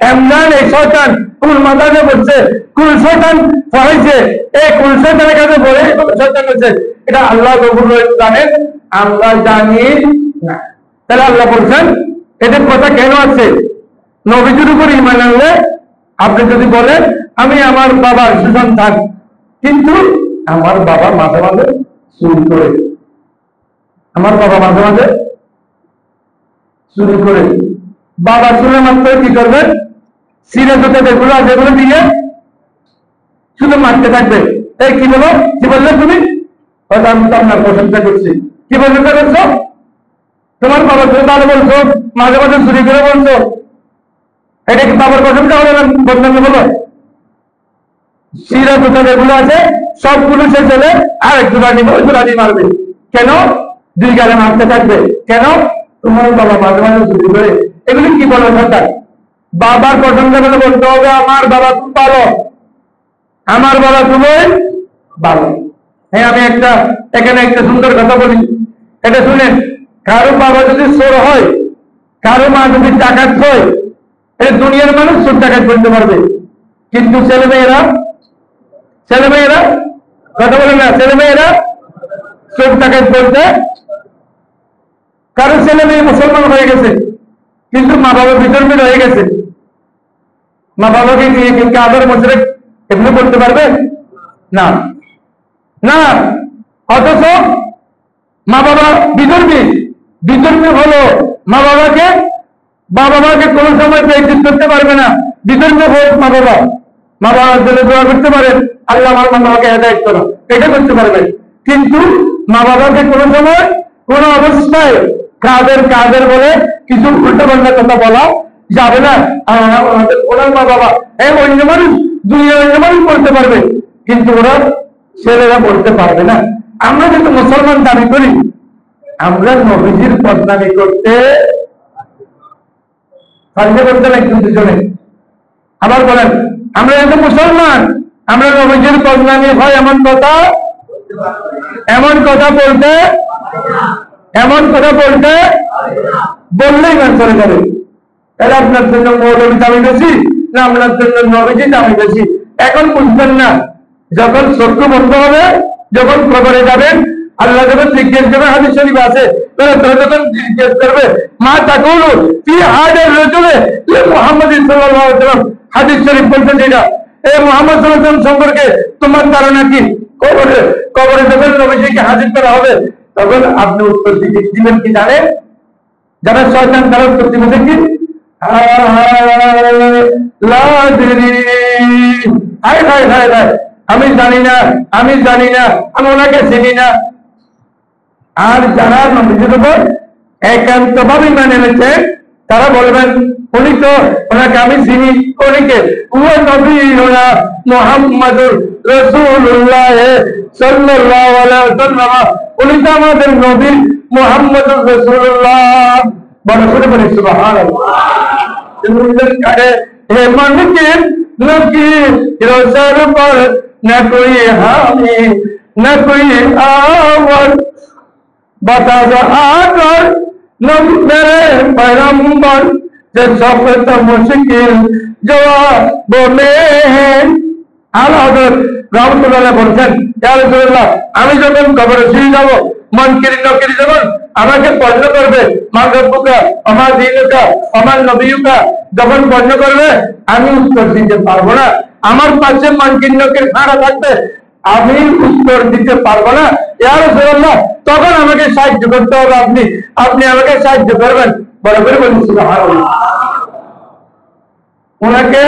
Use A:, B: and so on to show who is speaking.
A: এমন এই শয়তান কোন মাথায় পড়ছে, কোন শয়তান পড়াইছে, এই কোন শয়তানের কাছে বলে শয়তান হচ্ছে, এটা আল্লাহ গফুর রহিম জানেন, আমরা জানি না। তাহলে আল্লাহ বলছেন এদের কথা কেন আছে? নবীজির উপর ঈমান আনলে আপনি যদি বলেন আমি আমার বাবার সুসন্তান, কিন্তু আমার বাবা মাঝে মাঝে চুরি করে, আমার বাবা মাঝে মাঝে চুরি করে, বাবা শুনে মাত্র কি করবেন? সিরে জুতে যেগুলো যেগুলো দিয়ে শুধু মারতে থাকবে। এই কি বলো, কি বললে তুমি? হয়তো আমি তো আপনার প্রশংসা করছি, কি প্রশংসা করছো? তোমার বাবা তুমি ভালো বলছো, মাঝে মাঝে চুরি করে বলছো, এটা কি বাবার প্রশংসা হলো না বদনামি হলো? সিরা জুতে যেগুলো আছে সবগুলো সে চলে আর এক জোড়ানি মারবে। কেন? দুই গালে মারতে থাকবে। কেন? তোমার বাবা মাঝে মাঝে চুরি করে। এগুলি কি বলো সরকার? বাবার প্রশংসা করে বলতে হবে আমার বাবা খুব ভালো, আমার বাবা খুবই ভালো। হ্যাঁ, আমি এখানে একটা সুন্দর কথা বলি, এটা শুনেন। কারো বাবা যদি চোর হয়, কারো মা যদি ডাকাত হয়, এই দুনিয়ার মানুষ চোর ডাকাত করতে পারবে, কিন্তু ছেলেমেয়েরা কথা বলে না, ছেলেমেয়েরা চোর ডাকাত করতে। কারো ছেলে মেয়ে মুসলমান হয়ে গেছে, কিন্তু মা বাবা বিতর্কিত হয়ে গেছে, মা বাবাকে দিয়ে কিন্তু আদর মুশরিক এমনি করতে পারবে না না। অথচ মা বাবা বিতর্মী হলো মা বাবাকে কোন সময় প্র্যাকটিস করতে পারবে না। বিতর্মী হোক মা বাবার জন্য দোয়া করতে পারেন, আল্লাহ আমার মা বাবাকে হেদায়েত করো, এটা করতে পারবেন। কিন্তু মা বাবাকে কোন সময় কোন অবস্থায় কাদের বলে কিছু উল্টো পাল্টা কথা বলা যাবে না। ওনার মা বাবা অন্য মানুষ, দুনিয়ার অন্য মানুষ পড়তে পারবে, কিন্তু ওরা ছেলেরা পড়তে পারবে না। আমরা কিন্তু মুসলমান দাবি করি, আমরা নবীজির বদনামি করতে না একটু দুজনে। আবার বলেন আমরা কিন্তু মুসলমান, আমরা নবীজির বদনামি হয় এমন কথা বললেই মান চলে যাবে। তাহলে আপনার জন্য মৌলবী দামি বেশি না আপনার জন্য নবীজি দামি বেশি? এখন বুঝবেন না। যখন চক্ষু বন্ধ হবে, যখন কবরে যাবেন, আল্লাহ যখন জিজ্ঞেস করবে, হাদিস শরীফ আছে, যখন জিজ্ঞেস করবে মা তাকুলু ফি হাদার রাজুলে মুহাম্মদ সাল্লাল্লাহু আলাইহি ওয়াসাল্লাম, হাদিস শরীফ বলছেন যেটা, এই মুহাম্মদ সাল্লাল্লাহু আলাইহি ওয়াসাল্লাম সম্পর্কে তোমার ধারণা কি? কবরে যখন নবীজিকে হাজির করা হবে, তখন আপনি উত্তর দিবেন কি জানেন? যারা শয়তান তারা উত্তর দিবে কি? আমি জানি না, আমি ওনাকে চিনি না। আর যারা নবীজির উপর একান্ত ভাবে মেনে নিয়েছে, তারা বলবেন উনি তো, ওনাকে আমি চিনি, উনিকে ওয়া নবিয়ুনা মুহাম্মাদুর রাসূলুল্লাহ সাল্লাল্লাহু আলাইহি ওয়াসাল্লাম, উনি তো আমাদের নবী মুহাম্মাদুর রাসূলুল্লাহ। বড় করে বলি সুবহানাল্লাহ। हे मन के लकीरों सर पर न कोई हामी न कोई आवत, बता दो आकर न मेरे पैगंबर जो सख्त मुश्किल जवाबों में है। আল্লাহ রাহমাতুল্লাহ বলছেন, ইয়া রাসূলুল্লাহ, আমি যখন কবরে শুয়ে যাব, মুনকির নকির যখন আমাকে প্রশ্ন করবে, মা রব্বুকা ওয়া দীনুকা ওয়া নবিয়ুকা, যখন প্রশ্ন করবে আমি উত্তর দিতে পারবো না। আমার পাশে মুনকির নকির খাড়া থাকবে, আমি উত্তর দিতে পারবো না। ইয়া রাসূলুল্লাহ, তখন আমাকে সাহায্য করতে হবে, আপনি আমাকে সাহায্য করবেন। বড় করে বলুন সুবহানাল্লাহ। ওনাকে